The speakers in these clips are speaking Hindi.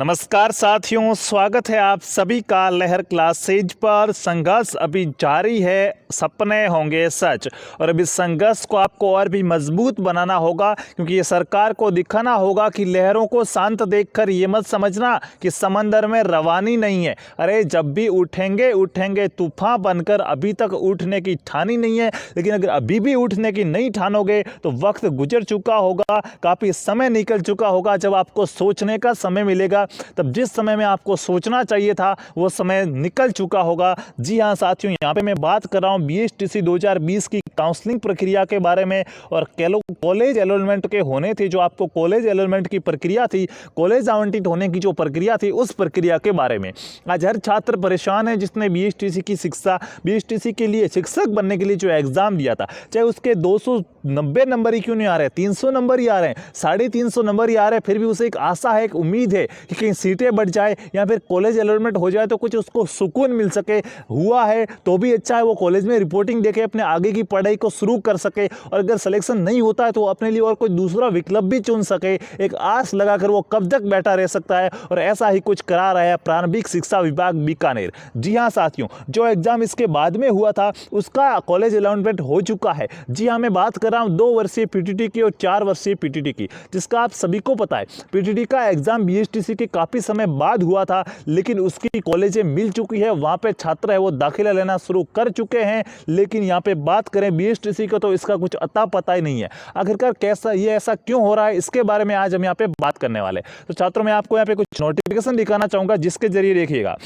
नमस्कार साथियों, स्वागत है आप सभी का लहर क्लासेज पर। संघर्ष अभी जारी है, सपने होंगे सच। और अब इस संघर्ष को आपको और भी मजबूत बनाना होगा, क्योंकि ये सरकार को दिखाना होगा कि लहरों को शांत देखकर ये मत समझना कि समंदर में रवानी नहीं है। अरे जब भी उठेंगे उठेंगे तूफान बनकर। अभी तक उठने की ठानी नहीं है, लेकिन अगर अभी भी उठने की नहीं ठानोगे तो वक्त गुजर चुका होगा, काफ़ी समय निकल चुका होगा। जब आपको सोचने का समय मिलेगा, तब जिस समय में आपको सोचना चाहिए था वो समय निकल चुका होगा। जी हाँ साथियों, यहाँ पे मैं बात कर रहा हूँ बीएसटीसी 2020 की काउंसलिंग प्रक्रिया के बारे में। और कॉलेज एनरोलमेंट के होने थे, जो आपको कॉलेज एनरोलमेंट की प्रक्रिया थी, कॉलेज आवंटित होने की जो प्रक्रिया थी, उस प्रक्रिया के बारे में। आज हर छात्र परेशान है जिसने बीएसटीसी के लिए शिक्षक बनने के लिए जो एग्जाम दिया था, चाहे उसके 290 नंबर ही क्यों नहीं आ रहे, 300 नंबर ही आ रहे हैं, 350 नंबर ही आ रहे हैं, फिर भी उसे एक आशा है, एक उम्मीद है कि कहीं सीटें बढ़ जाए या फिर कॉलेज एनरोलमेंट हो जाए तो कुछ उसको सुकून मिल सके। हुआ है तो भी अच्छा है, वो कॉलेज में रिपोर्टिंग देके अपने आगे की पढ़ाई को शुरू कर सके। और अगर सिलेक्शन नहीं होता है तो वो अपने लिए और कोई दूसरा विकल्प भी चुन सके। एक आस लगाकर वो कब तक बैठा रह सकता है। और ऐसा ही कुछ करा रहा है प्रारंभिक शिक्षा विभाग बीकानेर। जी हाँ साथियों, जो एग्जाम इसके बाद में हुआ था उसका कॉलेज एनरोलमेंट हो चुका है। जी हाँ, मैं बात कर रहा हूँ 2 वर्षीय पीटीटी की और 4 वर्षीय पीटीटी की, जिसका आप सभी को पता है पीटीटी का एग्जाम बीएसटीसी के काफ़ी समय बाद हुआ था, लेकिन उसकी कॉलेजें मिल चुकी है, वहाँ पे छात्र है वो दाखिला लेना शुरू कर चुके हैं। लेकिन यहाँ पे बात करें बीएसटीसी को तो इसका कुछ अता पता ही नहीं है। आखिरकार कैसा ये ऐसा क्यों हो रहा है, इसके बारे में आज हम यहाँ पे बात करने वाले। तो छात्रों, मैं आपको यहाँ पे कुछ नोटिफिकेशन दिखाना चाहूँगा, जिसके जरिए देखिएगा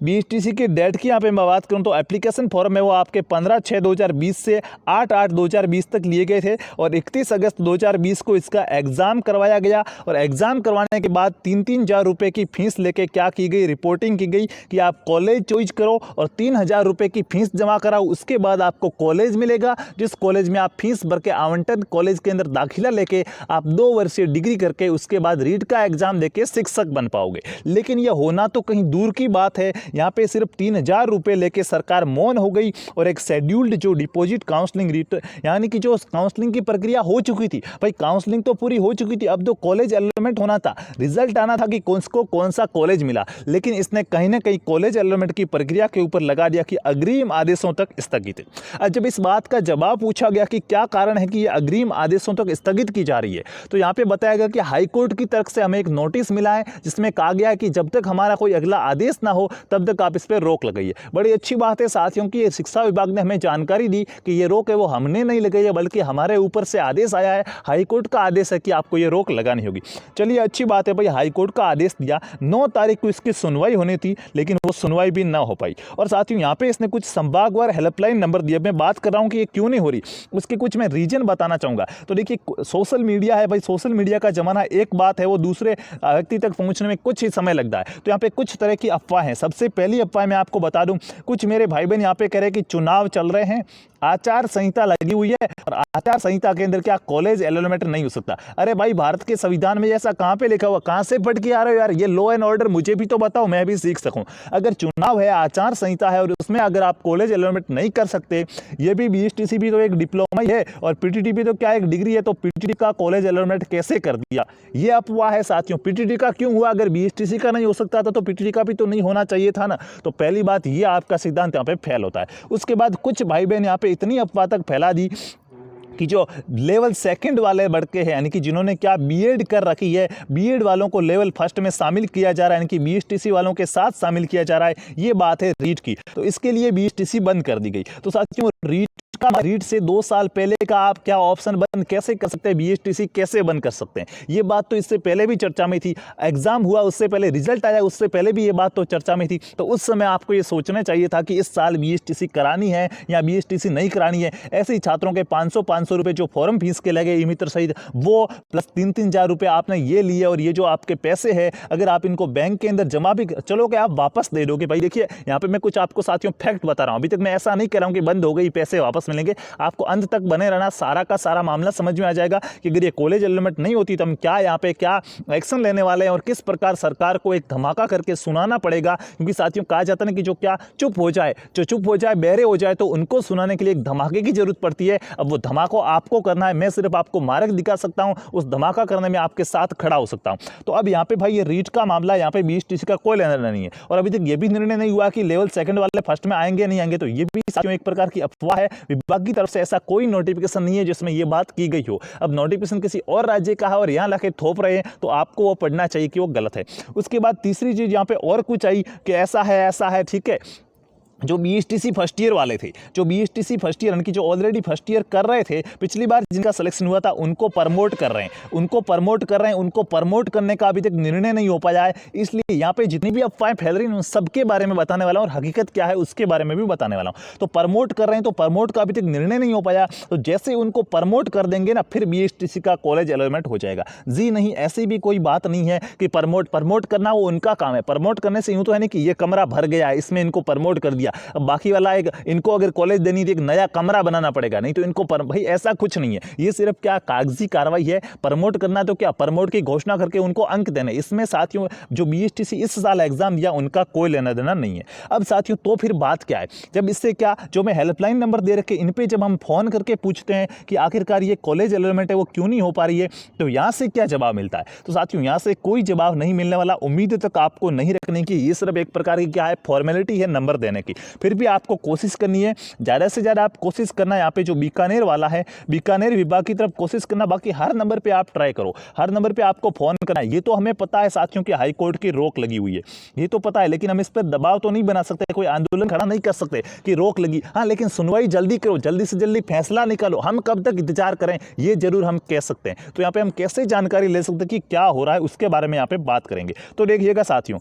बीएसटीसी की डेट की यहाँ पे मैं बात करूँ तो एप्लीकेशन फॉर्म है वो आपके 15/6/2020 से 8/8/2020 तक लिए गए थे। और 31 अगस्त 2020 को इसका एग्ज़ाम करवाया गया। और एग्ज़ाम करवाने के बाद 3-3 हज़ार रुपये की फ़ीस लेके क्या की गई, रिपोर्टिंग की गई कि आप कॉलेज चॉइस करो और 3,000 रुपये की फ़ीस जमा कराओ। उसके बाद आपको कॉलेज मिलेगा, जिस कॉलेज में आप फीस भर के आवंटन कॉलेज के अंदर दाखिला लेके आप 2 वर्षीय डिग्री करके उसके बाद रीट का एग्ज़ाम देके शिक्षक बन पाओगे। लेकिन यह होना तो कहीं दूर की बात है। यहाँ पे सिर्फ 3,000 रुपये लेके सरकार मौन हो गई। और एक शेड्यूल्ड जो डिपॉजिट काउंसलिंग रीट, यानी कि जो काउंसलिंग की प्रक्रिया हो चुकी थी, भाई काउंसलिंग तो पूरी हो चुकी थी, अब तो कॉलेज एनरोलमेंट होना था, रिजल्ट आना था कि कौन सा कॉलेज मिला। लेकिन इसने कहीं ना कहीं कॉलेज एनरोलमेंट की प्रक्रिया के ऊपर लगा दिया कि अग्रिम आदेशों तक स्थगित है। जब इस बात का जवाब पूछा गया कि क्या कारण है कि ये अग्रिम आदेशों तक स्थगित की जा रही है, तो यहाँ पे बताया गया कि हाईकोर्ट की तरफ से हमें एक नोटिस मिला है, जिसमें कहा गया है कि जब तक हमारा कोई अगला आदेश ना हो तब तक आप इस पर रोक लगाइए। बड़ी अच्छी बात है साथियों की शिक्षा विभाग ने हमें जानकारी दी कि ये रोक है वो हमने नहीं लगाई है, बल्कि हमारे ऊपर से आदेश आया है, हाईकोर्ट का आदेश है कि आपको ये रोक लगानी होगी। चलिए अच्छी बात है भाई, हाईकोर्ट का आदेश दिया, 9 तारीख को इसकी सुनवाई होनी थी, लेकिन वो सुनवाई भी ना हो पाई। और साथियों यहाँ पे इसने कुछ संभागवार हेल्पलाइन नंबर दिए। मैं बात कर रहा हूँ कि ये क्यों नहीं हो रही, उसके कुछ मैं रीजन बताना चाहूँगा। तो देखिए, सोशल मीडिया है भाई, सोशल मीडिया का जमाना एक बात है, वो दूसरे व्यक्ति तक पहुँचने में कुछ ही समय लगता है। तो यहाँ पे कुछ तरह की अफवाह है। सबसे पहली अफवाह मैं आपको बता दूं, कुछ मेरे भाई बहन यहाँ पे कह रहे हैं कि चुनाव चल रहे हैं, आचार संहिता लगी हुई है और आचार संहिता के अंदर क्या कॉलेज एनरोलमेंट नहीं हो सकता। अरे भाई, भारत के संविधान में ऐसा कहाँ पे लिखा हुआ, कहाँ से पढ़ के आ रहे हो यार, ये लॉ एंड ऑर्डर मुझे भी तो बताओ, मैं भी सीख सकूं। अगर चुनाव है, आचार संहिता है और उसमें अगर आप कॉलेज एनरोलमेंट नहीं कर सकते, ये भी बीएसटीसी भी तो एक डिप्लोमा ही है और पीटीटी भी तो क्या एक डिग्री है, तो पीटीटी का कॉलेज एनरोलमेंट कैसे कर दिया, ये अफवाह है साथियों। पीटीटी का क्यों हुआ, अगर बीएसटीसी का नहीं हो सकता था तो पीटीटी का भी तो नहीं होना चाहिए था ना। तो पहली बात, ये आपका सिद्धांत यहाँ पे फेल होता है। उसके बाद कुछ भाई बहन यहाँ पे इतनी अफवाह तक फैला दी कि जो लेवल 2 वाले लड़के हैं, यानी कि जिन्होंने क्या बीएड कर रखी है, बीएड वालों को लेवल 1 में शामिल किया जा रहा है, यानी कि बीएसटीसी वालों के साथ शामिल किया जा रहा है। ये बात है रीट की, तो इसके लिए बीएसटीसी बंद कर दी गई। तो साथियों, रीट से 2 साल पहले का आप क्या ऑप्शन बंद कैसे कर सकते हैं, बीएसटीसी कैसे बंद कर सकते हैं, ये बात तो इससे पहले भी चर्चा में थी। एग्जाम हुआ उससे पहले, रिजल्ट आया उससे पहले भी ये बात तो चर्चा में थी। तो उस समय आपको ये सोचना चाहिए था कि इस साल बीएसटीसी करानी है या बीएसटीसी नहीं करानी है। ऐसे ही छात्रों के 500 रुपये जो फॉर्म फीस के लगे ई मित्र सहित, वो प्लस 3-3 हज़ार रुपये आपने ये लिए, और ये जो आपके पैसे हैं अगर आप इनको बैंक के अंदर जमा भी चलोगे आप वापस दे दोगे। भाई देखिए, यहाँ पे मैं कुछ आपको साथियों फैक्ट बता रहा हूँ, अभी तक मैं ऐसा नहीं कह रहा हूँ कि बंद हो गई पैसे वापस वापस मिलेंगे। आपको अंत तक बने रहना, सारा का सारा मामला समझ में आ जाएगा कि अगर ये कॉलेज अलॉटमेंट नहीं होती तो हम क्या यहाँ पे क्या एक्शन लेने वाले हैं और किस प्रकार सरकार को एक धमाका करके सुनाना पड़ेगा। क्योंकि साथियों कहा जाता है ना कि जो क्या चुप हो जाए, जो चुप हो जाए, बहरे हो जाए, तो उनको सुनाने के लिए एक धमाके की जरूरत पड़ती है। अब वो धमाका आपको करना है, मैं सिर्फ आपको मार्ग दिखा सकता हूं, उस धमाका करने में आपके साथ खड़ा हो सकता हूं। तो अब यहाँ पे भाई ये रीट का मामला, यहाँ पे बीएसटीसी का कोई लेना नहीं है और अभी तक ये भी निर्णय नहीं हुआ कि लेवल सेकंड वाले फर्स्ट में आएंगे नहीं आएंगे। तो ये भी साथियों एक प्रकार की अफवाह है, विभाग की तरफ से ऐसा कोई नोटिफिकेशन नहीं है जिसमें ये बात की गई हो। अब नोटिफिकेशन किसी और राज्य का है और यहाँ लाके थोप रहे हैं तो आपको वो पढ़ना चाहिए कि वो गलत है। उसके बाद तीसरी चीज यहाँ पे और कुछ आई कि ऐसा है, ठीक है। जो बीएसटीसी फर्स्ट ईयर वाले थे, जो बीएसटीसी फर्स्ट ईयर यानी कि जो ऑलरेडी फर्स्ट ईयर कर रहे थे, पिछली बार जिनका सिलेक्शन हुआ था उनको प्रमोट कर रहे हैं, उनको प्रमोट करने का अभी तक निर्णय नहीं हो पाया है। इसलिए यहाँ पे जितनी भी अफवाहें फैल रही हैं उन सबके बारे में बताने वाला हूँ और हकीकत क्या है उसके बारे में भी बताने वाला हूँ। तो प्रमोट कर रहे हैं तो प्रमोट का अभी तक निर्णय नहीं हो पाया, तो जैसे उनको प्रमोट कर देंगे ना फिर बीएसटीसी का कॉलेज अलॉटमेंट हो जाएगा। जी नहीं, ऐसी भी कोई बात नहीं है कि प्रमोट करना वो उनका काम है। प्रमोट करने से यूं तो है नहीं कि ये कमरा भर गया है इसमें इनको प्रमोट कर दिया, अब बाकी वाला एक इनको अगर कॉलेज देनी थी एक नया कमरा बनाना पड़ेगा, नहीं तो इनको भाई ऐसा कुछ नहीं है। ये सिर्फ क्या कागजी कार्रवाई है। प्रमोट करना तो क्या प्रमोट की घोषणा करके उनको अंक देने, इसमें साथियों जो बीएसटीसी इस साल एग्जाम दिया उनका कोई लेना देना नहीं है। अब साथियों तो फिर बात क्या है, जब इससे क्या जो मैं हेल्पलाइन नंबर दे रखे इन पे जब हम फोन करके पूछते हैं कि आखिरकार ये कॉलेज अलॉटमेंट है वो क्यों नहीं हो पा रही है, तो यहाँ से क्या जवाब मिलता है। तो साथियों यहाँ से कोई जवाब नहीं मिलने वाला, उम्मीद तक आपको नहीं रखने की। ये सिर्फ एक प्रकार की क्या है फॉर्मेलिटी है नंबर देने की। फिर भी आपको कोशिश करनी है, ज़्यादा से ज़्यादा आप कोशिश करना। यहाँ पे जो बीकानेर वाला है, बीकानेर विभाग की तरफ कोशिश करना। बाकी हर नंबर पे आप ट्राई करो, हर नंबर पे आपको फोन करना है। ये तो हमें पता है साथियों कि हाई कोर्ट की रोक लगी हुई है, ये तो पता है, लेकिन हम इस पर दबाव तो नहीं बना सकते, कोई आंदोलन खड़ा नहीं कर सकते कि रोक लगी। हाँ, लेकिन सुनवाई जल्दी करो, जल्दी से जल्दी फैसला निकालो। हम कब तक इंतजार करें ये जरूर हम कह सकते हैं। तो यहाँ पे हम कैसे जानकारी ले सकते हैं कि क्या हो रहा है उसके बारे में यहाँ पे बात करेंगे। तो देखिएगा साथियों,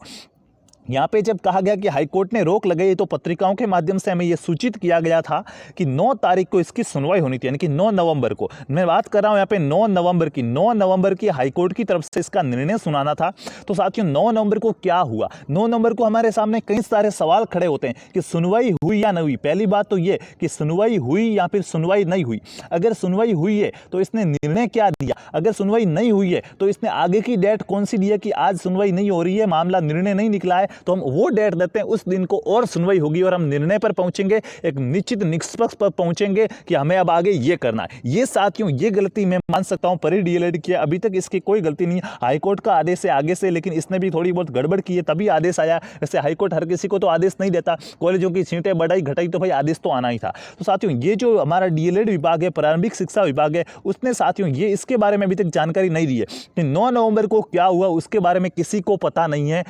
यहाँ पे जब कहा गया कि हाईकोर्ट ने रोक लगाई तो पत्रिकाओं के माध्यम से हमें यह सूचित किया गया था कि 9 तारीख को इसकी सुनवाई होनी थी, यानी कि 9 नवंबर को। मैं बात कर रहा हूँ यहाँ पे 9 नवंबर की हाईकोर्ट की तरफ से इसका निर्णय सुनाना था। तो साथियों 9 नवंबर को क्या हुआ, 9 नवंबर को हमारे सामने कई सारे सवाल खड़े होते हैं कि सुनवाई हुई या नहीं हुई। पहली बात तो ये कि सुनवाई हुई या फिर सुनवाई नहीं हुई। अगर सुनवाई हुई है तो इसने निर्णय क्या दिया, अगर सुनवाई नहीं हुई है तो इसने आगे की डेट कौन सी दी है कि आज सुनवाई नहीं हो रही है, मामला निर्णय नहीं निकला है, तो हम वो डेट देते हैं, उस दिन को और सुनवाई होगी और हम निर्णय पर पहुंचेंगे, एक निश्चित निष्पक्ष पर पहुंचेंगे कि हमें अब आगे ये करना है। ये साथियों ये गलती मैं मान सकता हूं परी डीएलएड की, अभी तक इसकी कोई गलती नहीं है। हाईकोर्ट का आदेश है आगे से, लेकिन इसने भी थोड़ी बहुत गड़बड़ की है तभी आदेश आया। वैसे हाईकोर्ट हर किसी को तो आदेश नहीं देता, कॉलेजों की सीटें बढ़ाई घटाई तो भाई आदेश तो आना ही था। तो साथियों ये जो हमारा डीएलएड विभाग है, प्रारंभिक शिक्षा विभाग है, उसने साथियों ये इसके बारे में अभी तक जानकारी नहीं दी है कि 9 नवंबर को क्या हुआ उसके बारे में किसी को पता नहीं है।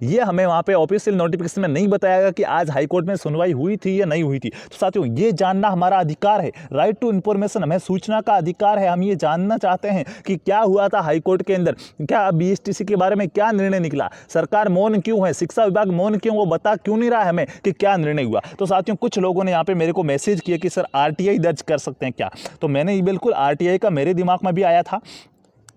ये हमें वहां पे ऑफिशियल नोटिफिकेशन में नहीं बताया गया कि आज हाईकोर्ट में सुनवाई हुई थी या नहीं हुई थी। तो साथियों ये जानना हमारा अधिकार है, राइट टू इंफॉर्मेशन, हमें सूचना का अधिकार है। हम ये जानना चाहते हैं कि क्या हुआ था हाईकोर्ट के अंदर, क्या बीएसटीसी के बारे में क्या निर्णय निकला, सरकार मौन क्यों है, शिक्षा विभाग मौन क्यों, वो बता क्यों नहीं रहा है हमें कि क्या निर्णय हुआ। तो साथियों कुछ लोगों ने यहाँ पे मेरे को मैसेज किया कि सर आरटीआई दर्ज कर सकते हैं क्या, तो मैंने बिल्कुल आरटीआई का मेरे दिमाग में भी आया था,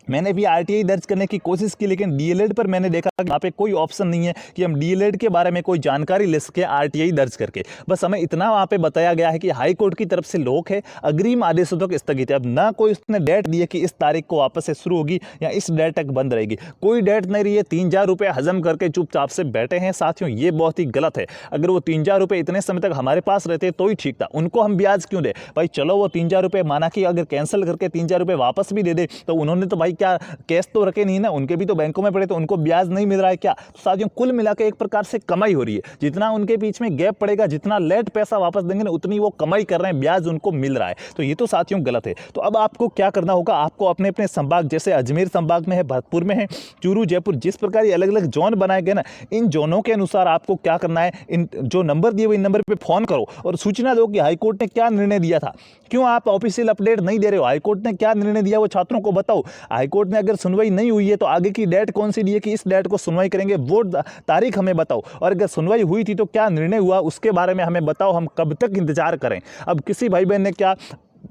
मैंने भी आरटीआई दर्ज करने की कोशिश की, लेकिन डीएलएड पर मैंने देखा कि यहाँ पे कोई ऑप्शन नहीं है कि हम डीएलएड के बारे में कोई जानकारी ले सके आरटीआई दर्ज करके। बस हमें इतना वहाँ पे बताया गया है कि हाई कोर्ट की तरफ से रोक है, अग्रिम आदेशों तक स्थगित है। अब ना कोई उसने डेट दी है कि इस तारीख को वापस से शुरू होगी या इस डेट तक बंद रहेगी, कोई डेट नहीं रही है। 3,000 रुपये हजम करके चुपचाप से बैठे हैं। साथियों ये बहुत ही गलत है। अगर वो 3,000 रुपये इतने समय तक हमारे पास रहते तो ही ठीक था, उनको हम ब्याज क्यों दे भाई। चलो वो 3,000 रुपये माना कि अगर कैंसिल करके 3,000 रुपये वापस भी दे दे तो उन्होंने तो भाई क्या कैश तो रखे नहीं ना, उनके भी तो बैंकों में पड़े, तो उनको ब्याज नहीं मिल रहा है क्या। तो साथियों कुल मिला के एक प्रकार से कमाई हो रही है, जितना उनके बीच में गैप पड़ेगा, जितना लेट पैसा वापस देंगे ना उतनी वो कमाई कर रहे हैं, ब्याज उनको मिल रहा है। तो ये तो साथियों गलत है। तो अब आपको क्या करना होगा, आपको अपने अपने संभाग, जैसे अजमेर संभाग में है, भरतपुर में है, चूरू, जयपुर, जिस प्रकार ये अलग अलग जोन बनाए गए ना, इन जोनों के अनुसार आपको क्या करना है, इन जो नंबर दिए हुए इन नंबर पर फोन करो और सूचना दो कि हाईकोर्ट ने क्या निर्णय दिया था। क्यों आप ऑफिशियल अपडेट नहीं दे रहे हो, हाईकोर्ट ने क्या निर्णय दिया वो छात्रों को बताओ। हाईकोर्ट ने अगर सुनवाई नहीं हुई है तो आगे की डेट कौन सी दी है कि इस डेट को सुनवाई करेंगे, वो तारीख हमें बताओ। और अगर सुनवाई हुई थी तो क्या निर्णय हुआ उसके बारे में हमें बताओ, हम कब तक इंतजार करें। अब किसी भाई बहन ने क्या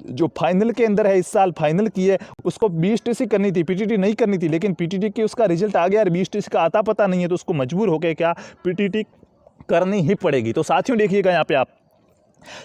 जो फाइनल के अंदर है, इस साल फाइनल की है, उसको बीएसटीसी करनी थी, पीटीटी नहीं करनी थी, लेकिन पीटीटी की उसका रिजल्ट आ गया और बीएसटीसी का आता पता नहीं है, तो उसको मजबूर होकर क्या पीटीटी करनी ही पड़ेगी। तो साथियों देखिएगा यहाँ पे आप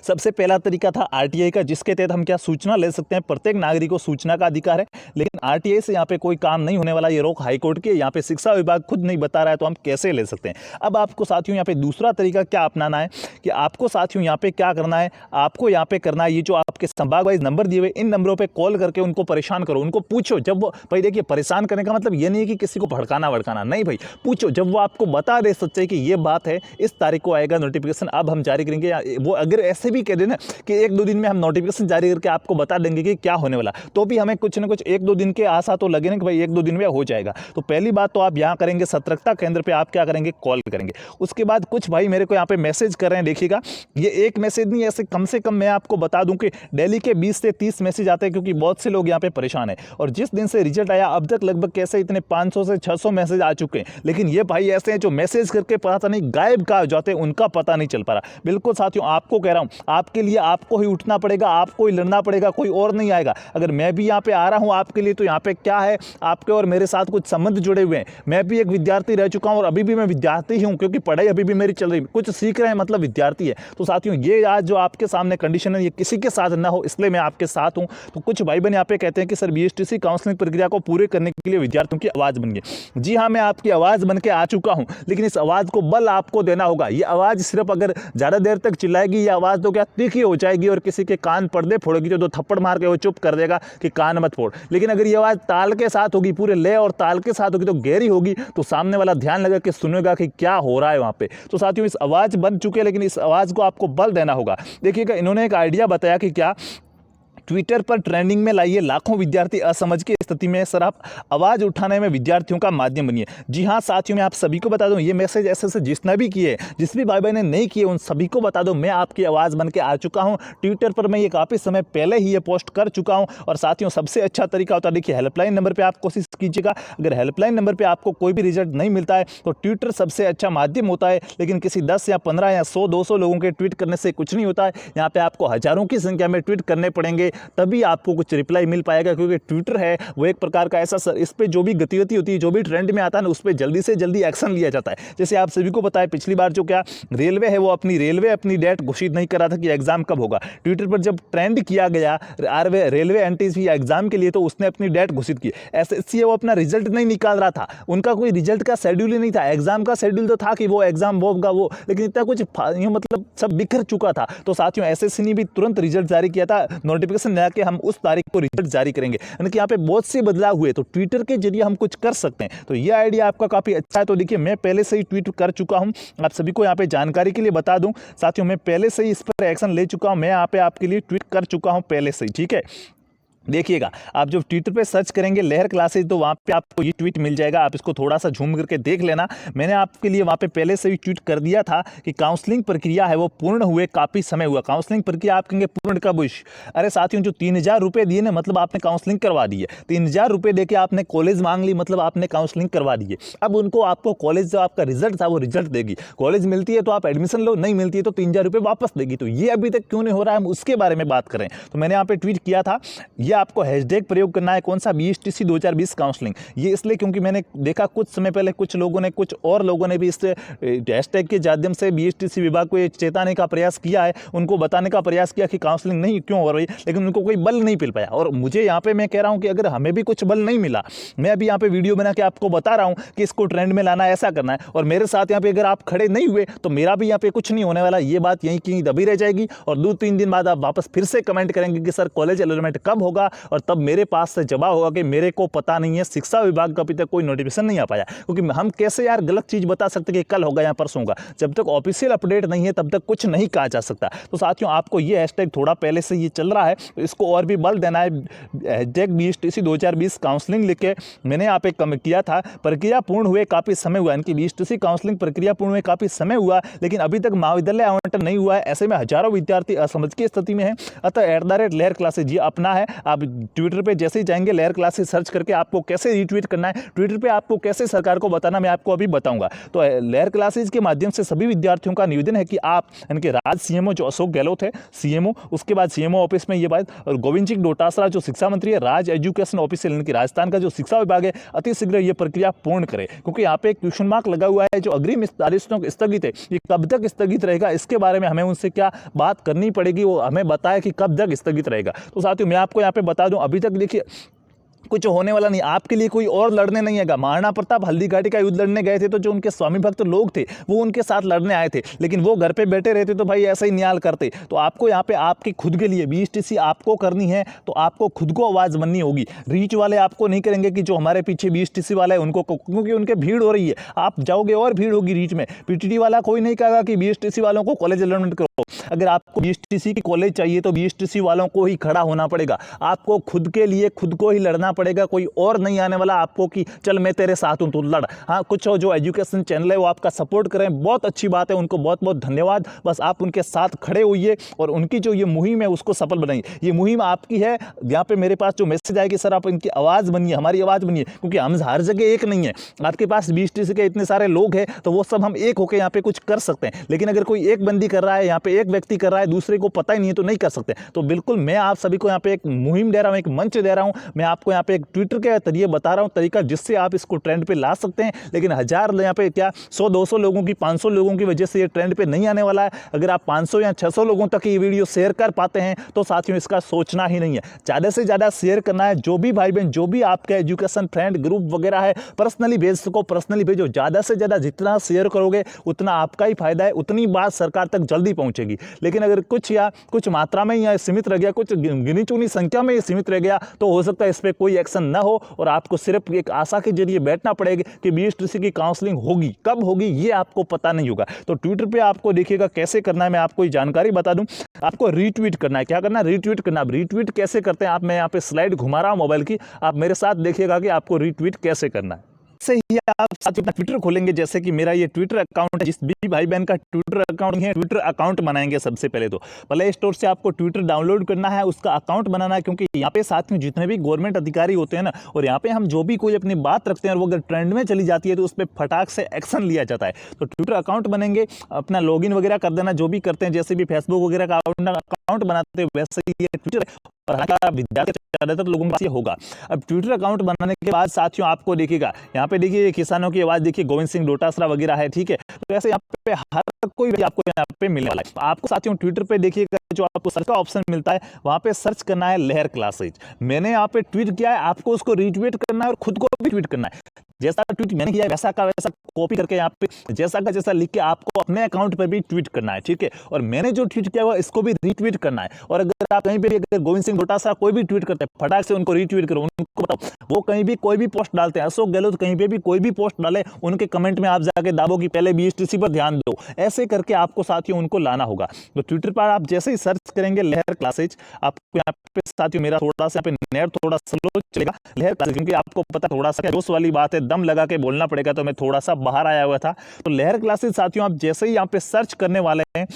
सबसे पहला तरीका था आरटीआई का, जिसके तहत हम क्या सूचना ले सकते हैं। प्रत्येक नागरिक को सूचना का अधिकार है, लेकिन आरटीआई से यहाँ पे कोई काम नहीं होने वाला। ये रोक हाईकोर्ट की, यहाँ पे शिक्षा विभाग खुद नहीं बता रहा है, तो हम कैसे ले सकते हैं। अब आपको साथियों यहाँ पे दूसरा तरीका क्या अपनाना है कि आपको साथियों यहाँ पे क्या करना है, आपको यहाँ पे करना है, ये जो आपके संभाग वाइज नंबर दिए हुए, इन नंबरों पर कॉल करके उनको परेशान करो, उनको पूछो। जब वो भाई देखिए, परेशान करने का मतलब ये नहीं है कि किसी को भड़काना वड़काना, नहीं भाई, पूछो। जब वो आपको बता दे सच्चाई कि ये बात है, इस तारीख को आएगा नोटिफिकेशन, अब हम जारी करेंगे, वो अगर ऐसे भी कह देना कि 1-2 दिन में हम नोटिफिकेशन जारी करके आपको बता देंगे कि क्या होने वाला, तो भी हमें कुछ ना कुछ 1-2 दिन के आशा तो लगे ना कि भाई 1-2 दिन में हो जाएगा। तो पहली बात तो आप यहाँ करेंगे, सतर्कता केंद्र पे आप क्या करेंगे, कॉल करेंगे। उसके बाद कुछ भाई मेरे को यहाँ पे मैसेज कर रहे हैं, देखिएगा, ये एक मैसेज नहीं, ऐसे कम से कम मैं आपको बता दूं कि डेली के 20 से 30 मैसेज आते हैं, क्योंकि बहुत से लोग यहाँ पे परेशान है। और जिस दिन से रिजल्ट आया अब तक लगभग कैसे इतने 500 से 600 मैसेज आ चुके हैं, लेकिन ये भाई ऐसे हैं जो मैसेज करके पता नहीं गायब कहाँ जाते हैं, उनका पता नहीं चल पा रहा। बिल्कुल साथियों, आपको कह रहा हूँ, आपके लिए आपको ही उठना पड़ेगा, आपको ही लड़ना पड़ेगा, कोई और नहीं आएगा। अगर मैं भी यहाँ पे आ रहा हूँ आपके लिए, तो यहाँ पे क्या है, आपके और मेरे साथ कुछ संबंध जुड़े हुए हैं। मैं भी एक विद्यार्थी रह चुका हूँ और अभी भी मैं विद्यार्थी हूँ, क्योंकि पढ़ाई अभी भी मेरी चल रही है, कुछ सीख रहे हैं, मतलब विद्यार्थी है। तो साथियों, ये आज जो आपके सामने कंडीशन है, ये किसी के साथ ना हो, इसलिए मैं आपके साथ हूँ। तो कुछ भाई बहन यहाँ पे कहते हैं कि सर बीएसटीसी काउंसलिंग प्रक्रिया को पूरे करने के लिए विद्यार्थियों की आवाज़ बन गई। जी हाँ, मैं आपकी आवाज़ बन के आ चुका हूँ, लेकिन इस आवाज़ को बल आपको देना होगा। ये आवाज़ सिर्फ अगर ज़्यादा देर तक चिल्लाएगी, ये आवाज़ तो क्या तीखी हो जाएगी और किसी के कान पर्दे फोड़ेगी, जो 2 थप्पड़ मार के वो चुप कर देगा कि कान मत फोड़। लेकिन अगर ये आवाज़ ताल के साथ होगी, पूरे लय और ताल के साथ होगी, तो गहरी होगी, तो सामने वाला ध्यान लगा के सुनेगा कि क्या हो रहा है वहाँ पे। तो साथियों, इस आवाज़ बन चुके हैं, लेकिन इस आवाज़ को आपको बल देना होगा। देखिएगा, इन्होंने एक आइडिया बताया कि क्या, ट्विटर पर ट्रेंडिंग में लाइए लाखों विद्यार्थी असमझ की स्थिति में, सर आप आवाज़ उठाने में विद्यार्थियों का माध्यम बनिए। जी हाँ साथियों, मैं आप सभी को बता दूं, ये मैसेज ऐसे जिसने भी किए, जिस भी भाई बहन ने नहीं किए, उन सभी को बता दो, मैं आपकी आवाज़ बन के आ चुका हूँ। ट्विटर पर मैं ये काफ़ी समय पहले ही ये पोस्ट कर चुका हूँ। और साथियों, सबसे अच्छा तरीका होता है, देखिए, हेल्पलाइन नंबर पर आप कोशिश कीजिएगा। अगर हेल्पलाइन नंबर पर आपको कोई भी रिजल्ट नहीं मिलता है, तो ट्विटर सबसे अच्छा माध्यम होता है। लेकिन किसी 10 या 15 या 100-200 लोगों के ट्वीट करने से कुछ नहीं होता है। यहाँ पे आपको हज़ारों की संख्या में ट्वीट करने पड़ेंगे, तभी आपको कुछ रिप्लाई मिल पाएगा। क्योंकि ट्विटर है वो एक प्रकार का ऐसा सर, इस पे जो भी गतिविधि होती है, जो भी ट्रेंड में आता है ना, उस पर जल्दी से जल्दी एक्शन लिया जाता है। जैसे आप सभी को पता है, पिछली बार जो क्या रेलवे है, वो अपनी डेट घोषित नहीं कर रहा था कि एग्जाम कब होगा। ट्विटर पर जब ट्रेंड किया गया रेलवे एनटीसी एग्जाम के लिए, तो उसने अपनी डेट घोषित की। एसएससी वो अपना रिजल्ट नहीं निकाल रहा था, उनका कोई रिजल्ट का शेड्यूल ही नहीं था। एग्जाम का शेड्यूल तो था कि वो एग्जाम वो होगा वो, लेकिन इतना कुछ मतलब सब बिखर चुका था। तो साथियों, एसएससी ने भी तुरंत रिजल्ट जारी किया था, नोटिफिकेशन लगा के हम उस तारीख को रिजल्ट जारी करेंगे। यानी कि यहाँ पे बहुत से बदलाव हुए, तो ट्विटर के जरिए हम कुछ कर सकते हैं। तो ये आइडिया आपका काफी अच्छा है। तो देखिए, मैं पहले से ही ट्वीट कर चुका हूं, आप सभी को यहाँ पे जानकारी के लिए बता दूं साथियों, मैं पहले से ही इस पर एक्शन ले चुका हूं। मैं यहाँ पे आपके लिए ट्वीट कर चुका हूं पहले से ही, ठीक है। देखिएगा, आप जब ट्विटर पे सर्च करेंगे लहर क्लासेज, तो वहाँ पे आपको ये ट्वीट मिल जाएगा। आप इसको थोड़ा सा झूम करके देख लेना। मैंने आपके लिए वहाँ पे पहले से ही ट्वीट कर दिया था कि काउंसलिंग प्रक्रिया है वो पूर्ण हुए काफ़ी समय हुआ। काउंसलिंग प्रक्रिया आप कहेंगे पूर्ण कब हुई? अरे साथियों, जो 3000 रुपये दिए ना, मतलब आपने काउंसलिंग करवा दी है। 3000 रुपये दे के आपने कॉलेज मांग ली, मतलब आपने काउंसलिंग करवा दी है। अब उनको आपको कॉलेज जो आपका रिजल्ट था वो रिजल्ट देगी। कॉलेज मिलती है तो आप एडमिशन लो, नहीं मिलती है तो 3000 रुपये वापस देगी। तो ये अभी तक क्यों नहीं हो रहा है, हम उसके बारे में बात करें। तो मैंने यहाँ पे ट्वीट किया था, ये आपको हैशटैग प्रयोग करना है, कौन सा, बीएसटीसी 2020 काउंसलिंग। ये इसलिए क्योंकि मैंने देखा कुछ समय पहले कुछ और लोगों ने भी इस हैशटैग के माध्यम से बीएसटीसी विभाग को ये चेताने का प्रयास किया है, उनको बताने का प्रयास किया कि काउंसलिंग नहीं क्यों हो रही, लेकिन उनको कोई बल नहीं मिल पाया। और मुझे यहाँ पे मैं कह रहा हूँ कि अगर हमें भी कुछ बल नहीं मिला, मैं अभी यहाँ पे वीडियो बना के आपको बता रहा हूँ कि इसको ट्रेंड में लाना, ऐसा करना है, और मेरे साथ यहाँ पे अगर आप खड़े नहीं हुए तो मेरा भी यहाँ पे कुछ नहीं होने वाला। ये बात यहीं की दबी रह जाएगी और 2-3 दिन बाद आप वापस फिर से कमेंट करेंगे कि सर कॉलेज अलॉटमेंट कब होगा, और तब मेरे पास से जवाब होगा कि मेरे को पता नहीं है, शिक्षा विभाग का अभी तक कोई नोटिफिकेशन नहीं आ पाया। क्योंकि हम कैसे यार गलत चीज बता सकते कि कल होगा या परसों होगा, जब तक ऑफिशियल अपडेट नहीं है तब तक कुछ नहीं कहा जा सकता। तो साथियों, आपको ये हैशटैग थोड़ा पहले से ये चल रहा है, तो इसको और भी बल देना है। हैशटैग बीएसटीसी 2020 काउंसलिंग लिख के मैंने यहाँ पे कम किया था। प्रक्रिया पूर्ण हुए काफी समय हुआ, इनकी बीएसटीसी काउंसलिंग प्रक्रिया पूर्ण हुए काफी समय हुआ, लेकिन अभी तक महाविद्यालय आवंटन नहीं हुआ है। ऐसे में हजारों विद्यार्थी असमझ की स्थिति में है। अतः @ लहर क्लासेज ये अपना है, आप ट्विटर पे जैसे ही जाएंगे लहर क्लासेज सर्च करके आपको कैसे रीट्वीट करना है, ट्विटर पे आपको कैसे सरकार को बताना, मैं आपको अभी बताऊंगा। तो लहर क्लासेज के माध्यम से सभी विद्यार्थियों का निवेदन है कि आप इनके राज्य सीएमओ जो अशोक गहलोत है सीएमओ, उसके बाद सीएमओ ऑफिस में ये बात, और गोविंद सिंह डोटासरा जो शिक्षा मंत्री है, राज्य एजुकेशन ऑफिसर इनकी राजस्थान का जो शिक्षा विभाग है, अति शीघ्र ये प्रक्रिया पूर्ण करे, क्योंकि यहाँ पे एक क्वेश्चन मार्क लगा हुआ है। जो अग्रिम आदेशों स्थगित है, ये कब तक स्थगित रहेगा, इसके बारे में हमें उनसे क्या बात करनी पड़ेगी, वो हमें बताए कि कब तक स्थगित रहेगा। तो साथियों मैं आपको यहाँ पे बता दूं, अभी तक देखिए कुछ होने वाला नहीं, आपके लिए कोई और लड़ने नहीं आएगा। महाराणा प्रताप हल्दी घाटी का युद्ध लड़ने गए थे तो जो उनके स्वामी भक्त लोग थे वो उनके साथ लड़ने आए थे, लेकिन वो घर पे बैठे रहते तो भाई ऐसा ही न्याल करते। तो आपको यहाँ पे आपके खुद के लिए बीएसटीसी आपको करनी है तो आपको खुद को आवाज़ बननी होगी। रीच वाले आपको नहीं करेंगे कि जो हमारे पीछे बीएसटीसी वाला है उनको, क्योंकि उनके भीड़ हो रही है, आप जाओगे और भीड़ होगी रीच में। पीटीटी वाला कोई नहीं कहेगा कि बीएसटीसी वालों को कॉलेज अलॉटमेंट करो। अगर आपको बीएसटीसी की कॉलेज चाहिए तो बीएसटीसी वालों को ही खड़ा होना पड़ेगा, आपको खुद के लिए खुद को ही लड़ना पड़ेगा। कोई और नहीं आने वाला आपको कि चल मैं तेरे साथ हूं तू लड़। हाँ, कुछ जो एजुकेशन चैनल है वो आपका सपोर्ट करें, बहुत अच्छी बात है, उनको बहुत बहुत धन्यवाद। बस आप उनके साथ खड़े होइए और उनकी जो ये मुहिम है उसको सफल बनाइए। ये मुहिम आपकी है। यहाँ पे मेरे पास जो मैसेज आएगी, सर आप इनकी आवाज़ बनिए, हमारी आवाज़ बनिए, क्योंकि हम हर जगह एक नहीं है। आपके पास बीएसटीसी के इतने सारे लोग हैं तो वो सब हम एक होकर यहाँ पे कुछ कर सकते हैं, लेकिन अगर कोई एक बंदी कर रहा है, यहाँ पे एक व्यक्ति कर रहा है, दूसरे को पता ही नहीं है तो नहीं कर सकते। तो बिल्कुल मैं आप सभी को यहाँ पे एक मुहिम दे रहा हूँ, एक मंच दे रहा हूँ। मैं आपको यहाँ पे एक ट्विटर के जरिए बता रहा हूँ तरीका जिससे आप इसको ट्रेंड पे ला सकते हैं। लेकिन हजार यहाँ पे क्या 100-200 लोगों की 500 लोगों की वजह से ये ट्रेंड पे नहीं आने वाला है। अगर आप 500 या 600 लोगों तक ये वीडियो शेयर कर पाते हैं तो साथियों इसका सोचना ही नहीं है, ज़्यादा से ज़्यादा शेयर करना है। जो भी भाई बहन, जो भी आपका एजुकेशन फ्रेंड ग्रुप वगैरह है, पर्सनली भेज सको पर्सनली भेजो। ज़्यादा से ज़्यादा जितना शेयर करोगे उतना आपका ही फायदा है, उतनी बात सरकार तक जल्दी पहुँचेगी। लेकिन अगर कुछ मात्रा में या सीमित रह गया, कुछ गिनी चुनी संख्या में सीमित रह गया तो हो सकता है इस पर कोई एक्शन न हो और आपको सिर्फ एक आशा के जरिए बैठना पड़ेगा कि बीएसटीसी की काउंसलिंग होगी, कब होगी ये आपको पता नहीं होगा। तो ट्विटर पे आपको देखिएगा कैसे करना है, मैं आपको ये जानकारी बता दूं। आपको रीट्वीट करना है। क्या करना है? रीट्वीट करना। अब रीट्वीट कैसे करते हैं आप, मैं यहाँ पे स्लाइड घुमा रहा हूँ मोबाइल की, आप मेरे साथ देखिएगा कि आपको रीट्वीट कैसे करना है। से ही आप साथ अपना ट्विटर खोलेंगे, जैसे कि मेरा ये ट्विटर अकाउंट है, जिस भी भाई बहन का ट्विटर अकाउंट है, ट्विटर अकाउंट बनाएंगे। सबसे पहले तो प्ले स्टोर से आपको ट्विटर डाउनलोड करना है, उसका अकाउंट बनाना है, क्योंकि यहाँ पे साथ में जितने भी गवर्नमेंट अधिकारी होते हैं ना, और यहाँ पे हम जो भी कोई अपनी बात रखते हैं और वो अगर ट्रेंड में चली जाती है तो उस पर फटाक से एक्शन लिया जाता है। तो ट्विटर अकाउंट बनेंगे, अपना लॉगिन वगैरह कर देना, जो भी करते हैं, जैसे भी फेसबुक वगैरह का अकाउंट बनाते हैं वैसे ही ये ट्विटर और विद्यार्थी ज़्यादातर लोगों के पास ये होगा। अब ट्विटर अकाउंट बनाने के बाद साथियों आपको देखिएगा, यहाँ पे देखिए किसानों की आवाज़, देखिए गोविंद सिंह डोटासरा वगैरह है, ठीक है। तो ऐसे यहाँ पे हर कोई आपको यहाँ पे मिलने वाला है। आपको साथियों ट्विटर पे देखिएगा जो आपको सर्च का ऑप्शन मिलता है, वहाँ पे सर्च करना है लहर क्लासेज। मैंने यहाँ पे ट्वीट किया है, आपको उसको रीट्वीट करना है और खुद को भी ट्वीट करना है। जैसा ट्वीट मैंने किया वैसा का वैसा कॉपी करके यहाँ पे जैसा का जैसा लिख के आपको अपने अकाउंट पर भी ट्वीट करना है, ठीक है। और मैंने जो ट्वीट किया हुआ इसको भी रीट्वीट करना है। और अगर आप कहीं पे भी अगर गोविंद सिंह डोटासरा कोई भी ट्वीट करते हैं, फटाक से उनको रीट्वीट करो, उनको बताओ वो कहीं भी कोई भी पोस्ट डालते हैं, अशोक गहलोत कहीं पे भी कोई भी पोस्ट डाले, उनके कमेंट में आप जाके दाबो कि पहले बीएसटीसी पर ध्यान दो। ऐसे करके आपको साथियों उनको लाना होगा। तो ट्विटर पर आप जैसे ही सर्च करेंगे लहर क्लासेज, आपको यहाँ पे साथियों मेरा थोड़ा सा यहाँ पे नेट थोड़ा स्लो चलेगा, लहर क्लासेज, क्योंकि आपको पता थोड़ा सा जोश वाली बात है, दम लगा के बोलना पड़ेगा, तो मैं थोड़ा सा बाहर आया हुआ था। तो लहर क्लासेज साथियों आप जैसे ही यहाँ पे सर्च करने वाले हैं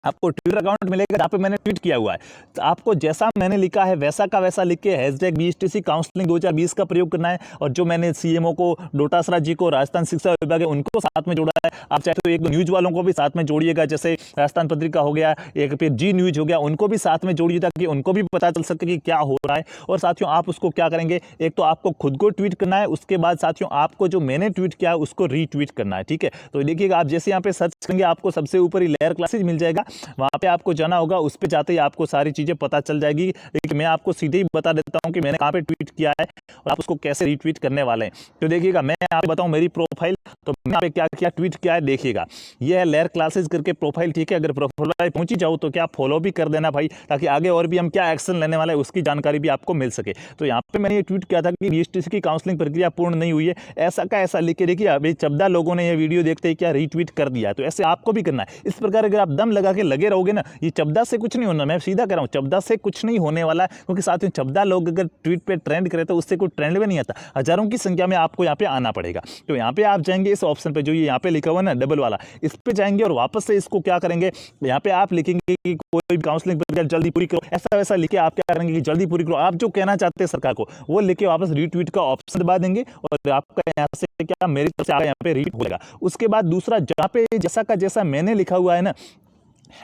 आपको ट्विटर अकाउंट मिलेगा जहाँ पे मैंने ट्वीट किया हुआ है। तो आपको जैसा मैंने लिखा है वैसा का वैसा लिख के हैशटैग बीएसटीसी काउंसलिंग 2020 का प्रयोग करना है। और जो मैंने सीएमओ को, डोटासरा जी को, राजस्थान शिक्षा विभाग है, उनको साथ में जोड़ा है। आप चाहे तो एक न्यूज़ वालों को भी साथ में जोड़िएगा, जैसे राजस्थान पत्रिका हो गया, एक फिर जी न्यूज़ हो गया, उनको भी साथ में जोड़िए ताकि उनको भी पता चल सके कि क्या हो रहा है। और साथियों आप उसको क्या करेंगे, एक तो आपको खुद को ट्वीट करना है, उसके बाद साथियों आपको जो मैंने ट्वीट किया है उसको रीट्वीट करना है, ठीक है। तो देखिएगा आप जैसे यहाँ पे सर्च करेंगे आपको सबसे ऊपर ही लहर क्लासेज मिल जाएगा, वहाँ पे आपको जाना होगा, उस पे जाते ही आपको सारी चीज़ें पता चल जाएगी। लेकिन मैं आपको सीधे ही बता देता हूँ कि मैंने कहाँ पे ट्वीट किया है और आप उसको कैसे रीट्वीट करने वाले हैं। तो देखिएगा मैं आपको बताऊँ मेरी प्रोफाइल, तो मैं यहाँ पे क्या क्या ट्वीट किया है देखिएगा, ये है लहर क्लासेज करके प्रोफाइल, ठीक है। अगर प्रोफाइल पहुँची जाओ तो क्या फॉलो भी कर देना भाई, ताकि आगे और भी हम क्या एक्शन लेने वाले हैं उसकी जानकारी भी आपको मिल सके। तो यहाँ पे मैंने ये ट्वीट किया था कि बीएसटीसी की काउंसलिंग प्रक्रिया पूर्ण नहीं हुई है, ऐसा का ऐसा लिख के देखिए। अभी 14 लोगों ने ये वीडियो देखते ही क्या रीट्वीट कर दिया, तो ऐसे आपको भी करना है। इस प्रकार अगर आप दम लगा के लगे रहोगे ना, ये 14 से कुछ नहीं होना, मैं सीधा कह रहा हूँ 14 से कुछ नहीं होने वाला है, क्योंकि साथियों 14 लोग अगर ट्वीट पे ट्रेंड करे तो उससे कोई ट्रेंड में नहीं आता, हजारों की संख्या में आपको यहाँ पे आना पड़ेगा। तो यहाँ पे आप जाएंगे, इस ऑप्शन पे जो ये यहाँ पे लिखा हुआ है ना डबल वाला, इस पे जाएंगे और वापस से इसको क्या करेंगे, यहाँ पे आप लिखेंगे कि कोई भी काउंसलिंग प्रक्रिया जल्दी पूरी करो, ऐसा वैसा लिखे आप क्या करेंगे कि जल्दी पूरी करो, आप जो कहना चाहते हैं सरकार को वो लिखे वापस रीट्वीट का ऑप्शन दबा देंगे और आपका यहाँ से क्या मेरी तरफ से यहाँ पे रीट हो जाएगा। उसके बाद दूसरा जहाँ पे जैसा का जैसा मैंने लिखा हुआ है ना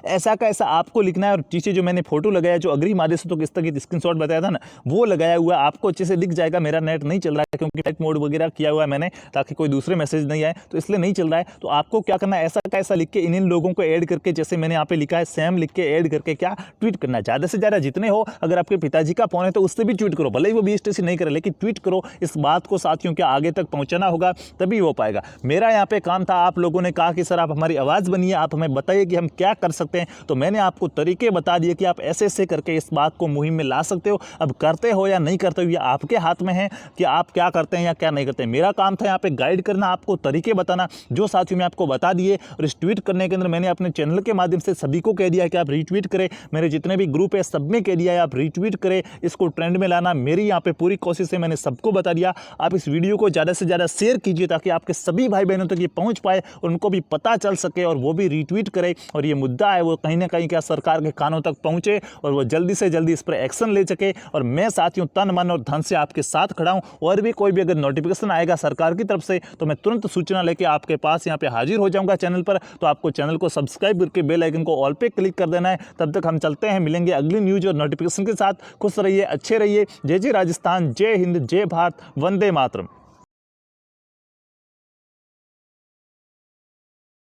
ऐसा का ऐसा आपको लिखना है और पीछे जो मैंने फोटो लगाया जो अग्रिम आदेश तो किस तरह स्क्रीनशॉट बताया था ना वो लगाया हुआ आपको अच्छे से दिख जाएगा। मेरा नेट नहीं चल रहा है क्योंकि फ्लाइट मोड वगैरह किया हुआ है मैंने ताकि कोई दूसरे मैसेज नहीं आए, तो इसलिए नहीं चल रहा है। तो आपको क्या करना है, ऐसा का ऐसा लिख के इन लोगों को ऐड करके जैसे मैंने यहाँ पे लिखा है सेम लिख के ऐड करके क्या ट्वीट करना है। ज़्यादा से ज़्यादा जितने हो, अगर आपके पिताजी का फोन है तो उससे भी ट्वीट करो, भले ही वो 20 स्टेशन नहीं करे लेकिन ट्वीट करो। इस बात को साथियों के आगे तक पहुँचाना होगा तभी हो पाएगा। मेरा यहाँ पे काम था, आप लोगों ने कहा कि सर आप हमारी आवाज़ बनिए, आप हमें बताइए कि हम क्या कर सकते हैं, तो मैंने आपको तरीके बता दिए कि आप ऐसे ऐसे करके इस बात को मुहिम में ला सकते हो। अब करते हो या नहीं करते हो ये आपके हाथ में है कि आप क्या करते हैं या क्या नहीं करते हैं। मेरा काम था यहाँ पे गाइड करना, आपको तरीके बताना, जो साथियों में आपको बता दिए। और इस ट्वीट करने के अंदर मैंने अपने चैनल के माध्यम से सभी को कह दिया कि आप रीट्वीट करें, मेरे जितने भी ग्रुप है सब में कह दिया है आप रीट्वीट करें, इसको ट्रेंड में लाना मेरी यहाँ पे पूरी कोशिश है, मैंने सबको बता दिया। आप इस वीडियो को ज़्यादा से ज़्यादा शेयर कीजिए ताकि आपके सभी भाई बहनों तक ये पहुँच पाए, उनको भी पता चल सके और वो भी रीट्वीट करें और ये मुद्दा है वो कहीं ना कहीं क्या सरकार के कानों तक पहुंचे और वो जल्दी से जल्दी इस पर एक्शन ले सके। और मैं साथियों तन मन और धन से आपके साथ खड़ा हूं और भी कोई भी अगर नोटिफिकेशन आएगा सरकार की तरफ से तो मैं तुरंत सूचना लेके आपके पास यहां पे हाजिर हो जाऊंगा चैनल पर। तो आपको चैनल को सब्सक्राइब करके बेल आइकन को ऑल पे क्लिक कर देना है। तब तक हम चलते हैं, मिलेंगे अगली न्यूज और नोटिफिकेशन के साथ। खुश रहिए, अच्छे रहिए। जय जय राजस्थान, जय हिंद, जय भारत, वंदे मातरम।